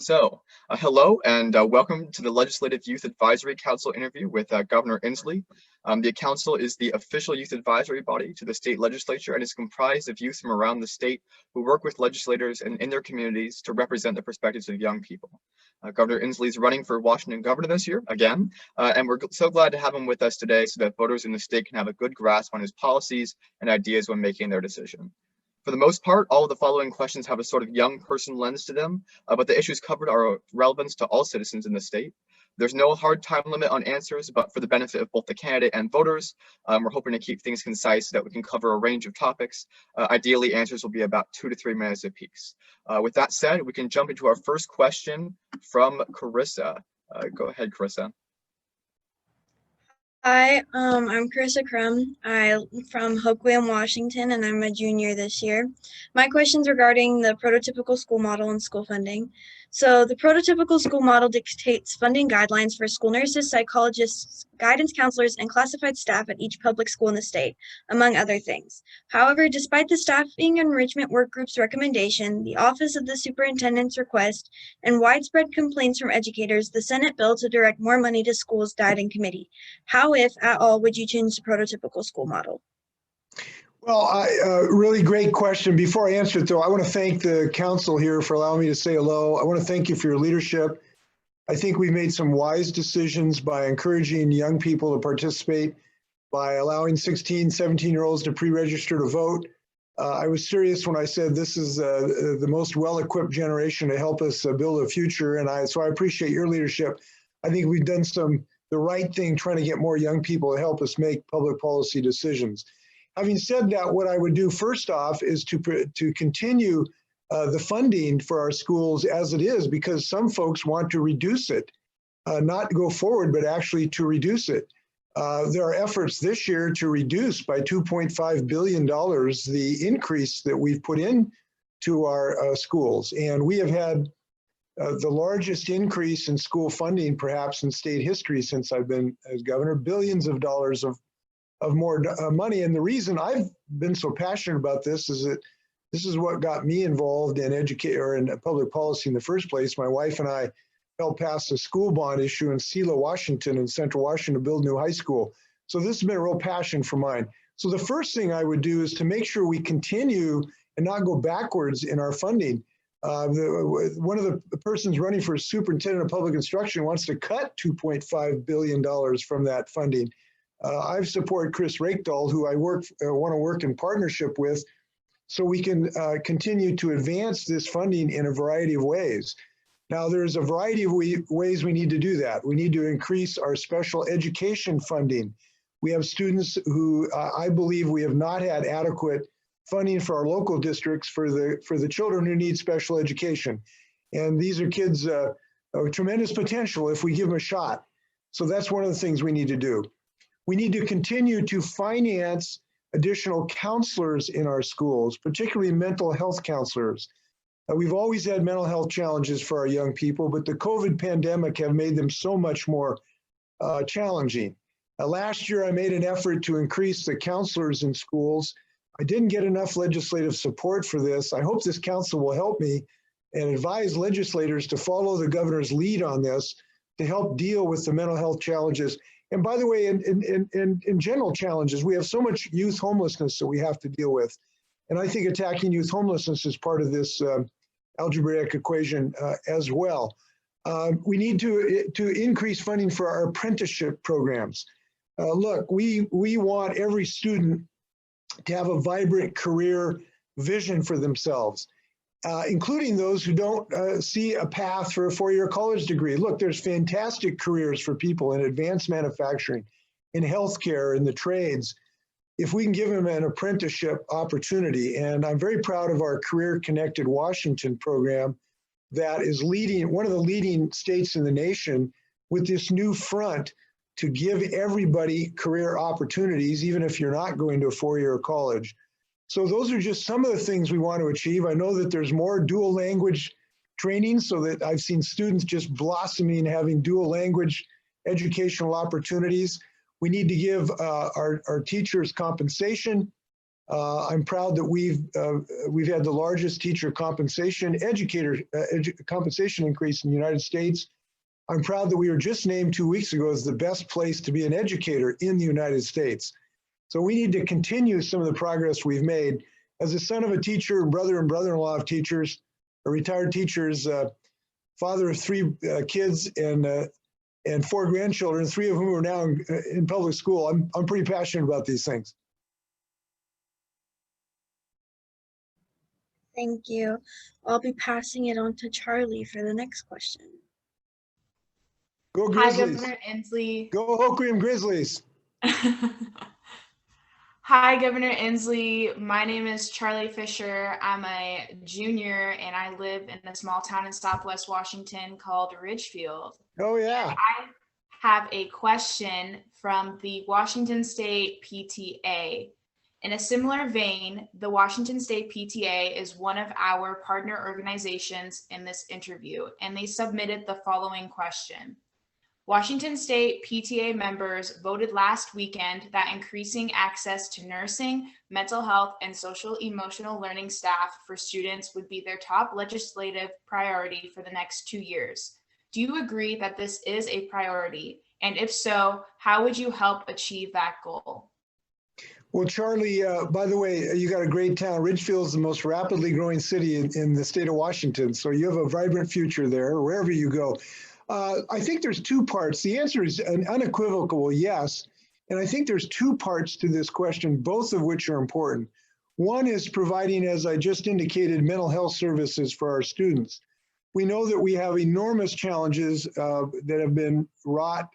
Hello and welcome to the Legislative Youth Advisory Council interview with Governor Inslee. The council is the official youth advisory body to the state legislature and is comprised of youth from around the state who work with legislators and in their communities to represent the perspectives of young people. Governor Inslee is running for Washington governor this year again, and we're so glad to have him with us today so that voters in the state can have a good grasp on his policies and ideas when making their decision. For the most part, all of the following questions have a sort of young person lens to them, but the issues covered are relevant to all citizens in the state. There's no hard time limit on answers, but for the benefit of both the candidate and voters, we're hoping to keep things concise so that we can cover a range of topics. Ideally, answers will be about 2 to 3 minutes apiece. With that said, we can jump into our first question from Carissa. Go ahead, Carissa. Hi, I'm Carissa Crum. I'm from Hoquiam, Washington, and I'm a junior this year. My question's regarding the prototypical school model and school funding. So the prototypical school model dictates funding guidelines for school nurses, psychologists, guidance counselors, and classified staff at each public school in the state, among other things. However, despite the staffing enrichment work group's recommendation, the Office of the Superintendent's request, and widespread complaints from educators, the Senate bill to direct more money to schools died in committee. How, if at all, would you change the prototypical school model? Well, really great question. Before I answer it, though, I want to thank the council here for allowing me to say hello. I want to thank you for your leadership. I think we've made some wise decisions by encouraging young people to participate, by allowing 16, 17-year-olds to pre-register to vote. I was serious when I said this is the most well-equipped generation to help us build a future, and so I appreciate your leadership. I think we've done the right thing trying to get more young people to help us make public policy decisions. Having said that, what I would do first off is to continue the funding for our schools as it is, because some folks want to reduce it, not go forward, but actually to reduce it. There are efforts this year to reduce by $2.5 billion the increase that we've put in to our schools. And we have had the largest increase in school funding perhaps in state history since I've been as governor, billions of dollars of more money. And the reason I've been so passionate about this is that this is what got me involved in in public policy in the first place. My wife and I helped pass a school bond issue in Selah, Washington, in Central Washington to build a new high school. So this has been a real passion for mine. So the first thing I would do is to make sure we continue and not go backwards in our funding. One of the persons running for superintendent of public instruction wants to cut $2.5 billion from that funding. I support Chris Rakedahl, who I want to work in partnership with, so we can continue to advance this funding in a variety of ways. Now, there's a variety of ways we need to do that. We need to increase our special education funding. We have students who I believe we have not had adequate funding for our local districts for the children who need special education. And these are kids of tremendous potential if we give them a shot. So that's one of the things we need to do. We need to continue to finance additional counselors in our schools, particularly mental health counselors. We've always had mental health challenges for our young people, but the COVID pandemic have made them so much more challenging. Last year, I made an effort to increase the counselors in schools. I didn't get enough legislative support for this. I hope this council will help me and advise legislators to follow the governor's lead on this to help deal with the mental health challenges. And by the way, in general challenges, we have so much youth homelessness that we have to deal with. And I think attacking youth homelessness is part of this algebraic equation as well. We need to increase funding for our apprenticeship programs. Look, we want every student to have a vibrant career vision for themselves, including those who don't see a path for a four-year college degree. Look, there's fantastic careers for people in advanced manufacturing, in healthcare, in the trades, if we can give them an apprenticeship opportunity. And I'm very proud of our Career Connected Washington program that is one of the leading states in the nation with this new front to give everybody career opportunities, even if you're not going to a four-year college. So those are just some of the things we want to achieve. I know that there's more dual language training, so that I've seen students just blossoming, having dual language educational opportunities. We need to give our teachers compensation. I'm proud that we've had the largest teacher compensation compensation increase in the United States. I'm proud that we were just named 2 weeks ago as the best place to be an educator in the United States. So we need to continue some of the progress we've made. As the son of a teacher, brother and brother-in-law of teachers, a retired teachers, father of 3 kids and 4 grandchildren, 3 of whom are now in public school, I'm pretty passionate about these things. Thank you. I'll be passing it on to Charlie for the next question. Go Hi, Grizzlies. Governor Inslee. Go Hoquiam Grizzlies. Hi, Governor Inslee. My name is Charlie Fisher. I'm a junior and I live in a small town in Southwest Washington called Ridgefield. Oh, yeah. I have a question from the Washington State PTA. In a similar vein, the Washington State PTA is one of our partner organizations in this interview, and they submitted the following question. Washington State PTA members voted last weekend that increasing access to nursing, mental health, and social emotional learning staff for students would be their top legislative priority for the next 2 years. Do you agree that this is a priority? And if so, how would you help achieve that goal? Well, Charlie, by the way, you got a great town. Ridgefield is the most rapidly growing city in the state of Washington. So you have a vibrant future there, wherever you go. I think there's 2 parts. The answer is an unequivocal yes. And I think there's 2 parts to this question, both of which are important. One is providing, as I just indicated, mental health services for our students. We know that we have enormous challenges that have been wrought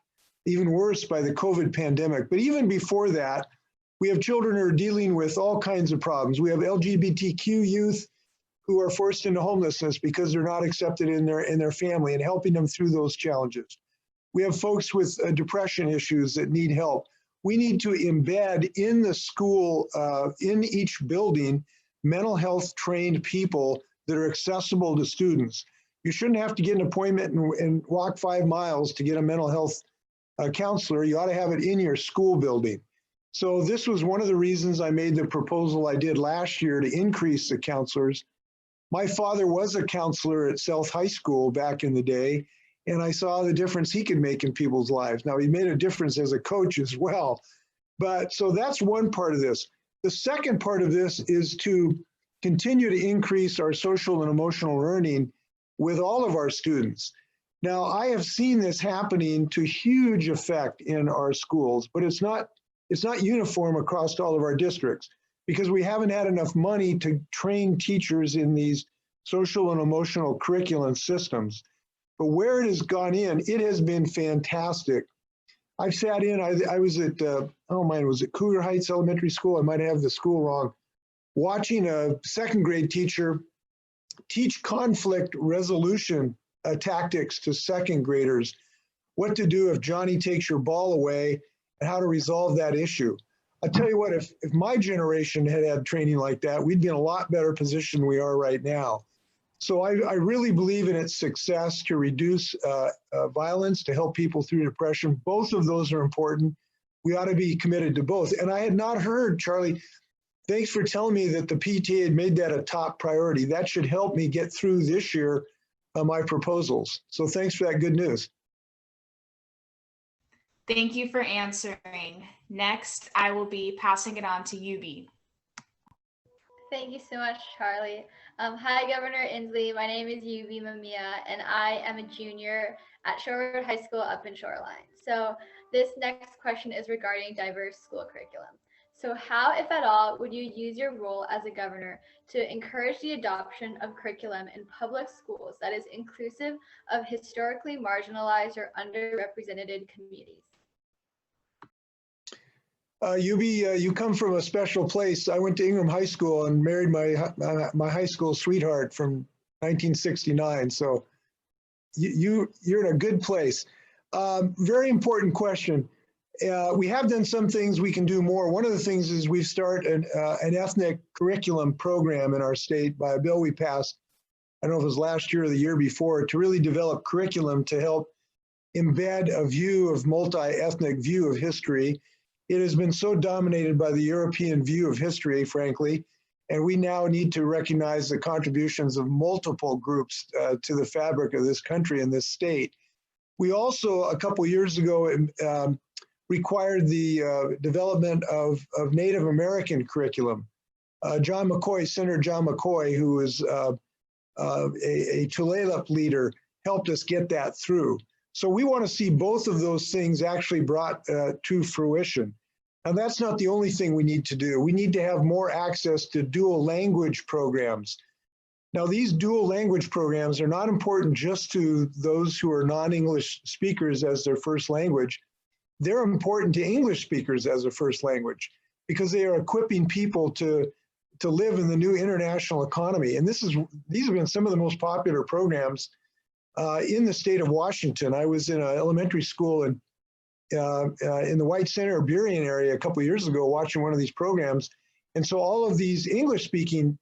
even worse by the COVID pandemic. But even before that, we have children who are dealing with all kinds of problems. We have LGBTQ youth who are forced into homelessness because they're not accepted in their family, and helping them through those challenges. We have folks with depression issues that need help. We need to embed in the school, in each building, mental health trained people that are accessible to students. You shouldn't have to get an appointment and walk 5 miles to get a mental health counselor. You ought to have it in your school building. So this was one of the reasons I made the proposal I did last year to increase the counselors. My father was a counselor at South High School back in the day, and I saw the difference he could make in people's lives. Now, he made a difference as a coach as well. But so that's one part of this. The second part of this is to continue to increase our social and emotional learning with all of our students. Now, I have seen this happening to huge effect in our schools, but it's not uniform across all of our districts because we haven't had enough money to train teachers in these social and emotional curriculum systems. But where it has gone in, it has been fantastic. I've sat in, I was at, was it Cougar Heights Elementary School? I might have the school wrong. Watching a 2nd grade teacher teach conflict resolution tactics to 2nd graders, what to do if Johnny takes your ball away and how to resolve that issue. I'll tell you what, if my generation had had training like that, we'd be in a lot better position than we are right now. So I really believe in its success to reduce violence, to help people through depression. Both of those are important. We ought to be committed to both. And I had not heard, Charlie, thanks for telling me that the PTA had made that a top priority. That should help me get through this year my proposals. So thanks for that good news. Thank you for answering. Next, I will be passing it on to Yubi. Thank you so much, Charlie. Hi, Governor Inslee. My name is Yubi Mamiya, and I am a junior at Shorewood High School up in Shoreline. So this next question is regarding diverse school curriculum. So how, if at all, would you use your role as a governor to encourage the adoption of curriculum in public schools that is inclusive of historically marginalized or underrepresented communities? Yubi, you come from a special place. I went to Ingham High School and married my high school sweetheart from 1969. So you're in a good place. Very important question. We have done some things, we can do more. One of the things is we've started an ethnic curriculum program in our state by a bill we passed, I don't know if it was last year or the year before, to really develop curriculum to help embed a view of multi-ethnic view of history. it has been so dominated by the European view of history, frankly, and we now need to recognize the contributions of multiple groups to the fabric of this country and this state. We also, a couple years ago, required the development of Native American curriculum. John McCoy, Senator John McCoy, who is a Tulalip leader, helped us get that through. So we want to see both of those things actually brought to fruition. And that's not the only thing we need to do. We need to have more access to dual language programs. Now, these dual language programs are not important just to those who are non-English speakers as their first language. They're important to English speakers as a first language because they are equipping people to live in the new international economy. And these have been some of the most popular programs in the state of Washington. I was in an elementary school in the White Center, Burien area a couple of years ago watching one of these programs. And so all of these English-speaking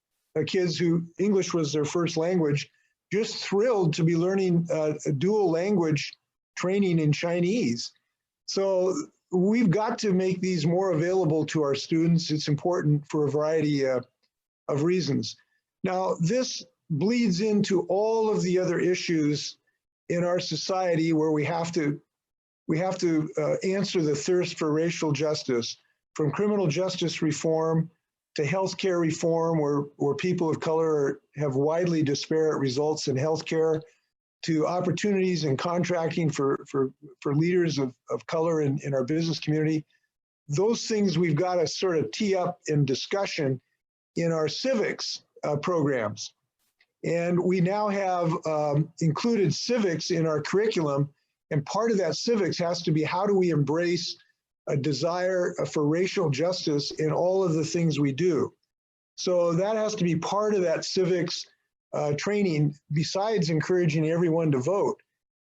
kids who English was their first language, just thrilled to be learning a dual language training in Chinese. So we've got to make these more available to our students. It's important for a variety of reasons. Now, this bleeds into all of the other issues in our society where we have to answer the thirst for racial justice, from criminal justice reform to healthcare reform, where people of color have widely disparate results in healthcare, to opportunities in contracting for leaders of color in our business community. Those things we've got to sort of tee up in discussion in our civics programs. And we now have included civics in our curriculum. And part of that civics has to be, how do we embrace a desire for racial justice in all of the things we do? So that has to be part of that civics training, besides encouraging everyone to vote.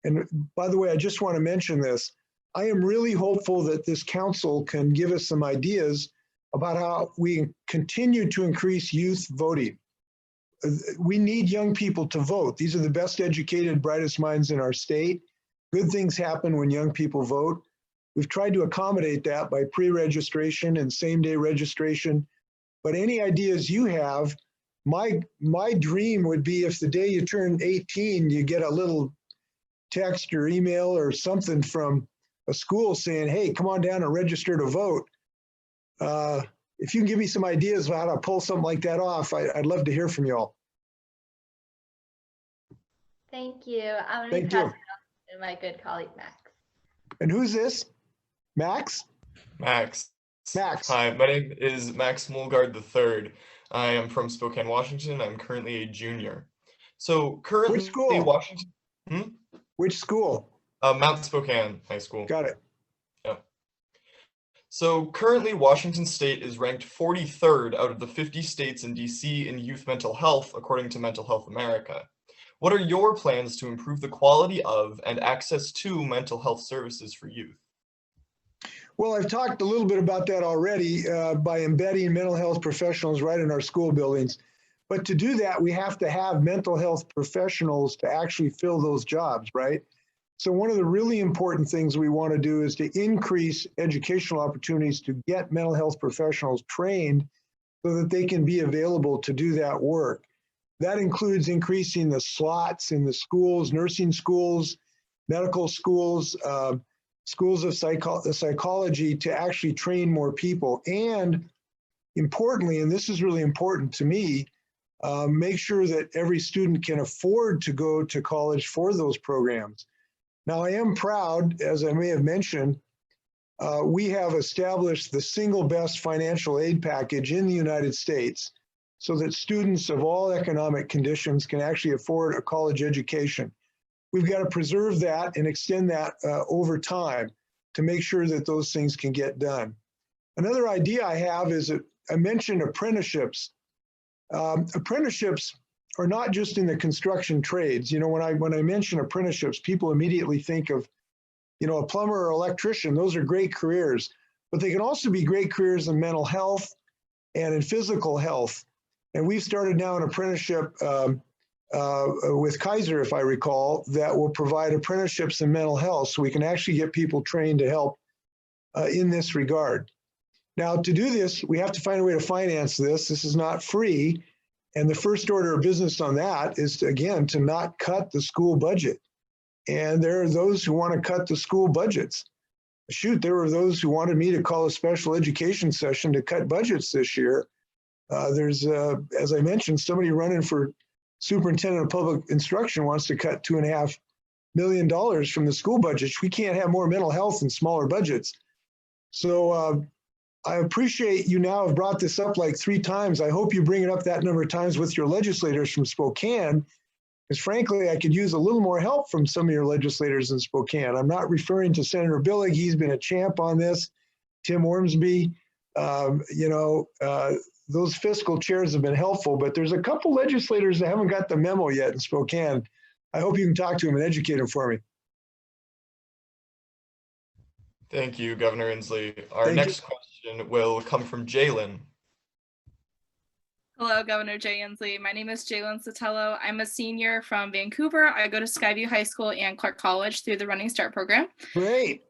And by the way, I just want to mention this. I am really hopeful that this council can give us some ideas about how we continue to increase youth voting. We need young people to vote. These are the best educated, brightest minds in our state. Good things happen when young people vote. We've tried to accommodate that by pre-registration and same-day registration. But any ideas you have, my dream would be if the day you turn 18, you get a little text or email or something from a school saying, hey, come on down and register to vote. If you can give me some ideas about how to pull something like that off, I'd love to hear from y'all. Thank you. I'm going to pass it on to my good colleague, Max. And who's this? Max? Max. Max. Hi, my name is Max Mulgard III. I am from Spokane, Washington. I'm currently a junior. So currently, which school? Washington. Which school? Mount Spokane High School. Got it. Yeah. So currently, Washington State is ranked 43rd out of the 50 states in DC in youth mental health, according to Mental Health America. What are your plans to improve the quality of and access to mental health services for youth? Well, I've talked a little bit about that already by embedding mental health professionals right in our school buildings. But to do that, we have to have mental health professionals to actually fill those jobs, right? So one of the really important things we want to do is to increase educational opportunities to get mental health professionals trained so that they can be available to do that work. That includes increasing the slots in the schools, nursing schools, medical schools, schools of psychology, to actually train more people. And importantly, and this is really important to me, make sure that every student can afford to go to college for those programs. Now, I am proud, as I may have mentioned, we have established the single best financial aid package in the United States so that students of all economic conditions can actually afford a college education. We've got to preserve that and extend that over time to make sure that those things can get done. Another idea I have is that I mentioned apprenticeships. Apprenticeships are not just in the construction trades. You know, when I mention apprenticeships, people immediately think of, you know, a plumber or electrician. Those are great careers, but they can also be great careers in mental health and in physical health. And we've started now an apprenticeship with Kaiser, if I recall, that will provide apprenticeships in mental health, so we can actually get people trained to help in this regard. Now, to do this, we have to find a way to finance this. This is not free. And the first order of business on that is, again, to not cut the school budget. And there are those who want to cut the school budgets. Shoot, there were those who wanted me to call a special education session to cut budgets this year. There's, as I mentioned, somebody running for superintendent of public instruction wants to cut $2.5 million from the school budgets. We can't have more mental health and smaller budgets. So I appreciate you now have brought this up like 3 times. I hope you bring it up that number of times with your legislators from Spokane, because frankly, I could use a little more help from some of your legislators in Spokane. I'm not referring to Senator Billig. He's been a champ on this. Tim Ormsby, those fiscal chairs have been helpful, but there's a couple legislators that haven't got the memo yet in Spokane. I hope you can talk to them and educate them for me. Thank you, Governor Inslee. Our Thank next question will come from Jalen. Hello, Governor Jay Inslee. My name is Jalen Sotelo. I'm a senior from Vancouver. I go to Skyview High School and Clark College through the Running Start program. Great.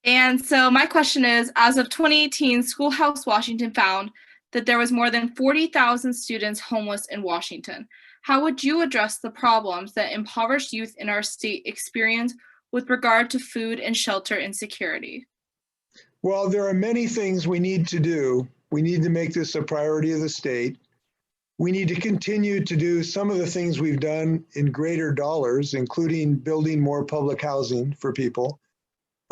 And so my question is, as of 2018, Schoolhouse Washington found that there was more than 40,000 students homeless in Washington. How would you address the problems that impoverished youth in our state experience with regard to food and shelter insecurity? Well, there are many things we need to do. We need to make this a priority of the state. We need to continue to do some of the things we've done in greater dollars, including building more public housing for people.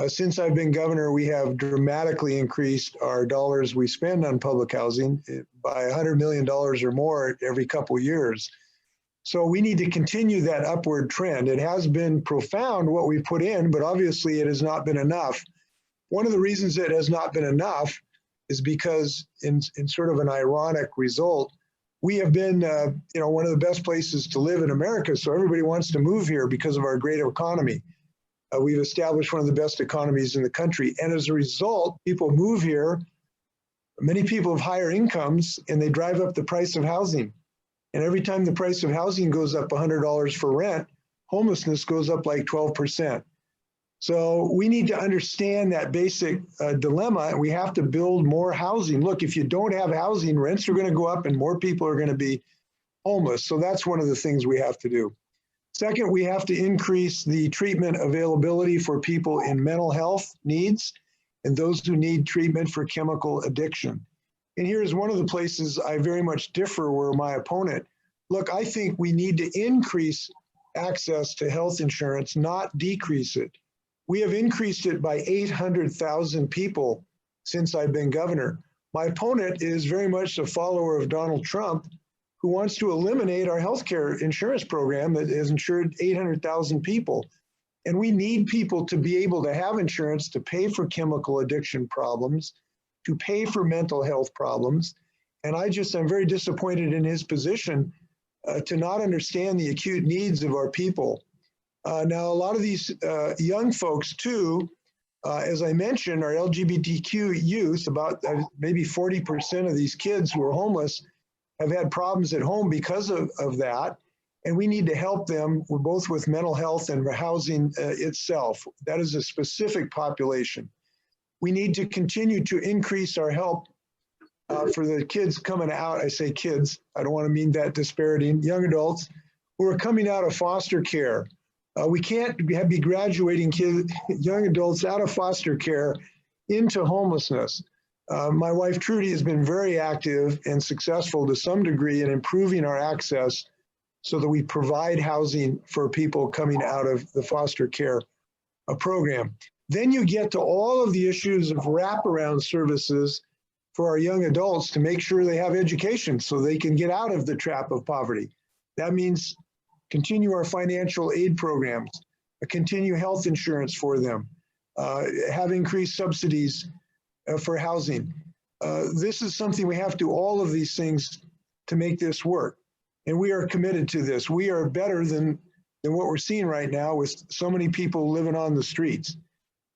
Since I've been governor, we have dramatically increased our dollars we spend on public housing by $100 million or more every couple of years. So we need to continue that upward trend. It has been profound what we put in, but obviously it has not been enough. One of the reasons it has not been enough is because in sort of an ironic result, we have been one of the best places to live in America. So everybody wants to move here because of our great economy. We've established one of the best economies in the country. And as a result, people move here. Many people have higher incomes and they drive up the price of housing. And every time the price of housing goes up $100 for rent, homelessness goes up like 12%. So we need to understand that basic dilemma. We have to build more housing. Look, if you don't have housing, rents are going to go up and more people are going to be homeless. So that's one of the things we have to do. Second, we have to increase the treatment availability for people in mental health needs and those who need treatment for chemical addiction. And here's one of the places I very much differ with my opponent. Look, I think we need to increase access to health insurance, not decrease it. We have increased it by 800,000 people since I've been governor. My opponent is very much a follower of Donald Trump, who wants to eliminate our healthcare insurance program that has insured 800,000 people. And we need people to be able to have insurance to pay for chemical addiction problems, to pay for mental health problems. And I'm very disappointed in his position to not understand the acute needs of our people. Now, a lot of these young folks too, as I mentioned, are LGBTQ youth. About maybe 40% of these kids who are homeless have had problems at home because of that. And we need to help them both with mental health and housing itself. That is a specific population. We need to continue to increase our help for the kids coming out. I say kids, I don't want to mean that disparaging, young adults who are coming out of foster care. We can't be graduating young adults out of foster care into homelessness. My wife Trudy has been very active and successful to some degree in improving our access so that we provide housing for people coming out of the foster care program. Then you get to all of the issues of wraparound services for our young adults to make sure they have education so they can get out of the trap of poverty. That means continue our financial aid programs, continue health insurance for them, have increased subsidies for housing. This is something we have to do, all of these things to make this work. And we are committed to this. We are better than what we're seeing right now with so many people living on the streets.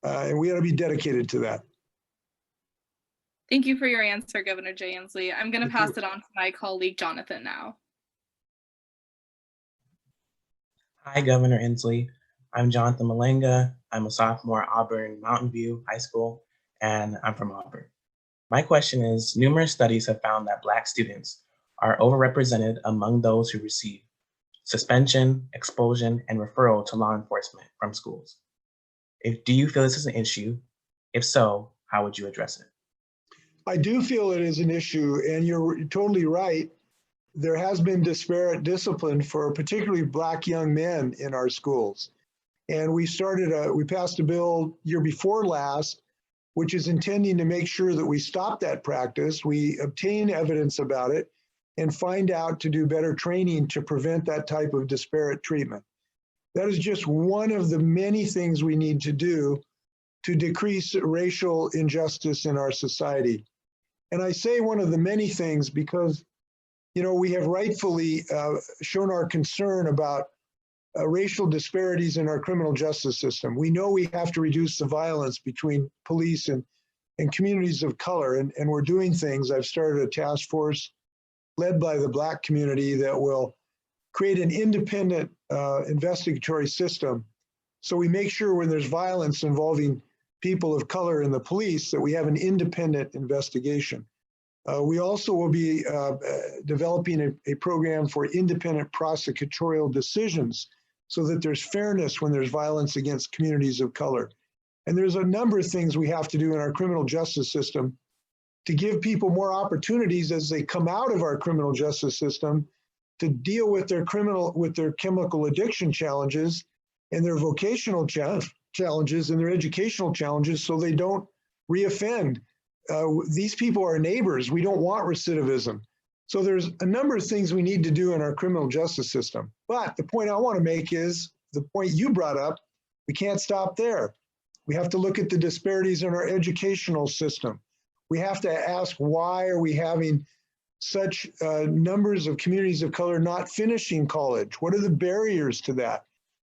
And we ought to be dedicated to that. Thank you for your answer, Governor Jay Inslee. I'm going to pass it on to my colleague, Jonathan, now. Hi, Governor Inslee. I'm Jonathan Malenga. I'm a sophomore at Auburn Mountain View High School. and I'm from Auburn. My question is, numerous studies have found that Black students are overrepresented among those who receive suspension, expulsion, and referral to law enforcement from schools. Do you feel this is an issue? If so, how would you address it? I do feel it is an issue, and you're totally right. There has been disparate discipline for particularly Black young men in our schools. And we passed a bill year before last, which is intending to make sure that we stop that practice, we obtain evidence about it, and find out to do better training to prevent that type of disparate treatment. That is just one of the many things we need to do to decrease racial injustice in our society. And I say one of the many things because, you know, we have rightfully shown our concern about racial disparities in our criminal justice system. We know we have to reduce the violence between police and communities of color, and we're doing things. I've started a task force led by the Black community that will create an independent investigatory system. So we make sure when there's violence involving people of color in the police that we have an independent investigation. We also will be developing a program for independent prosecutorial decisions so that there's fairness when there's violence against communities of color. And there's a number of things we have to do in our criminal justice system to give people more opportunities as they come out of our criminal justice system to deal with their chemical addiction challenges and their vocational challenges and their educational challenges so they don't reoffend. These people are neighbors. We don't want recidivism. So there's a number of things we need to do in our criminal justice system. But the point I want to make is the point you brought up, we can't stop there. We have to look at the disparities in our educational system. We have to ask, why are we having such numbers of communities of color not finishing college? What are the barriers to that?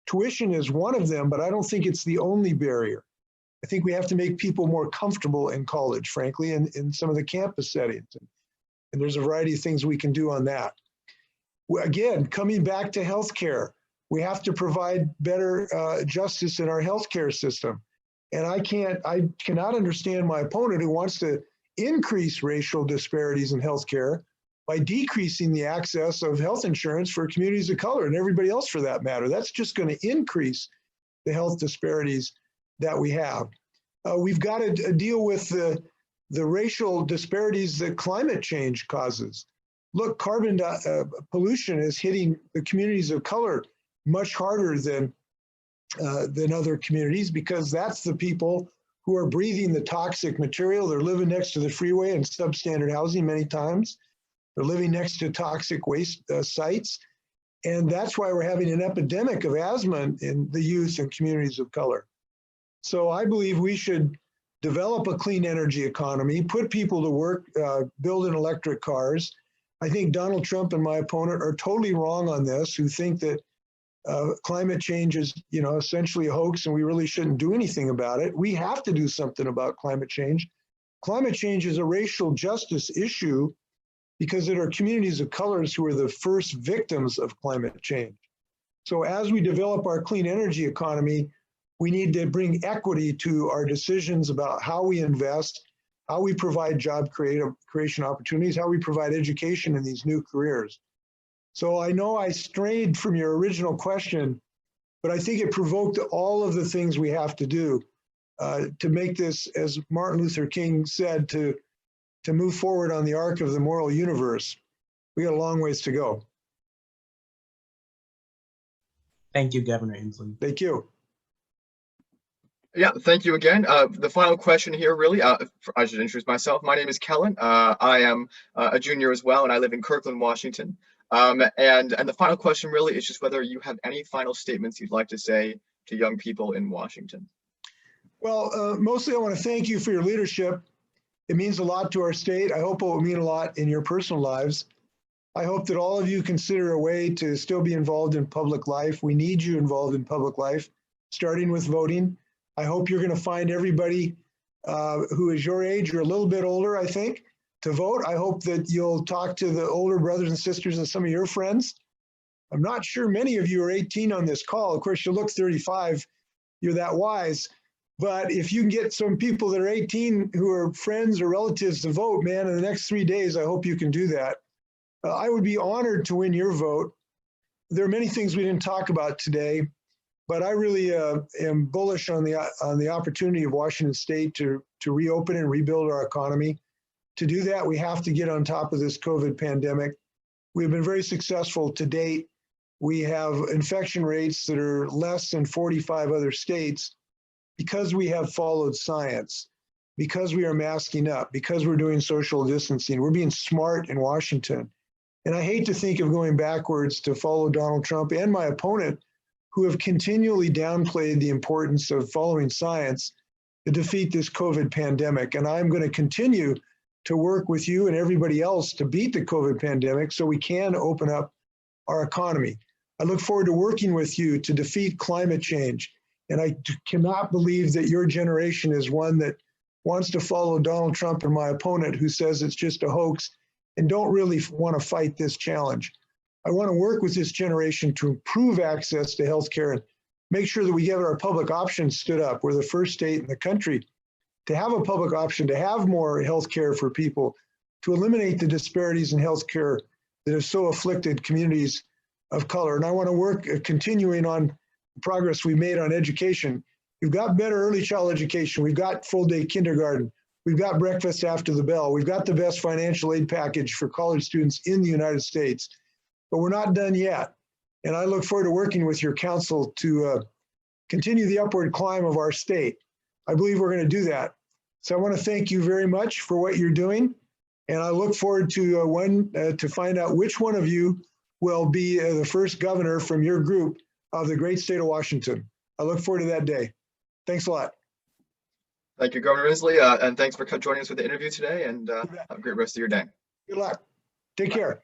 Tuition is one of them, but I don't think it's the only barrier. I think we have to make people more comfortable in college, frankly, in some of the campus settings. And there's a variety of things we can do on that. Again, coming back to healthcare, we have to provide better justice in our healthcare system. And I cannot understand my opponent who wants to increase racial disparities in healthcare by decreasing the access of health insurance for communities of color and everybody else for that matter. That's just going to increase the health disparities that we have. We've got to deal with the racial disparities that climate change causes. Look, carbon pollution is hitting the communities of color much harder than other communities because that's the people who are breathing the toxic material. They're living next to the freeway in substandard housing many times. They're living next to toxic waste sites. And that's why we're having an epidemic of asthma in the youth and communities of color. So I believe we should develop a clean energy economy, put people to work, building electric cars. I think Donald Trump and my opponent are totally wrong on this, who think that climate change is, essentially a hoax and we really shouldn't do anything about it. We have to do something about climate change. Climate change is a racial justice issue because it are communities of colors who are the first victims of climate change. So as we develop our clean energy economy, we need to bring equity to our decisions about how we invest, how we provide job creation opportunities, how we provide education in these new careers. So I know I strayed from your original question, but I think it provoked all of the things we have to do to make this, as Martin Luther King said, to move forward on the arc of the moral universe. We got a long ways to go. Thank you, Governor Inslee. Thank you. Yeah, thank you again. The final question here, really, I should introduce myself. My name is Kellen. I am a junior as well, and I live in Kirkland, Washington. And the final question really is just whether you have any final statements you'd like to say to young people in Washington. Well, mostly I want to thank you for your leadership. It means a lot to our state. I hope it will mean a lot in your personal lives. I hope that all of you consider a way to still be involved in public life. We need you involved in public life, starting with voting. I hope you're going to find everybody who is your age or a little bit older, I think, to vote. I hope that you'll talk to the older brothers and sisters and some of your friends. I'm not sure many of you are 18 on this call. Of course, you look 35. You're that wise. But if you can get some people that are 18 who are friends or relatives to vote, man, in the next 3 days, I hope you can do that. I would be honored to win your vote. There are many things we didn't talk about today, but I really am bullish on the opportunity of Washington State to reopen and rebuild our economy. To do that, we have to get on top of this COVID pandemic. We've been very successful to date. We have infection rates that are less than 45 other states because we have followed science, because we are masking up, because we're doing social distancing. We're being smart in Washington. And I hate to think of going backwards to follow Donald Trump and my opponent, who have continually downplayed the importance of following science to defeat this COVID pandemic. And I'm going to continue to work with you and everybody else to beat the COVID pandemic so we can open up our economy. I look forward to working with you to defeat climate change. And I cannot believe that your generation is one that wants to follow Donald Trump and my opponent, who says it's just a hoax and don't really want to fight this challenge. I want to work with this generation to improve access to healthcare and make sure that we get our public options stood up. We're the first state in the country to have a public option, to have more healthcare for people, to eliminate the disparities in healthcare that have so afflicted communities of color. And I want to work continuing on the progress we made on education. We've got better early child education. We've got full day kindergarten. We've got breakfast after the bell. We've got the best financial aid package for college students in the United States, but we're not done yet. And I look forward to working with your council to continue the upward climb of our state. I believe we're going to do that. So I want to thank you very much for what you're doing. And I look forward to to find out which one of you will be the first governor from your group of the great state of Washington. I look forward to that day. Thanks a lot. Thank you, Governor Inslee, and thanks for joining us for the interview today, and have a great rest of your day. Good luck. Take care.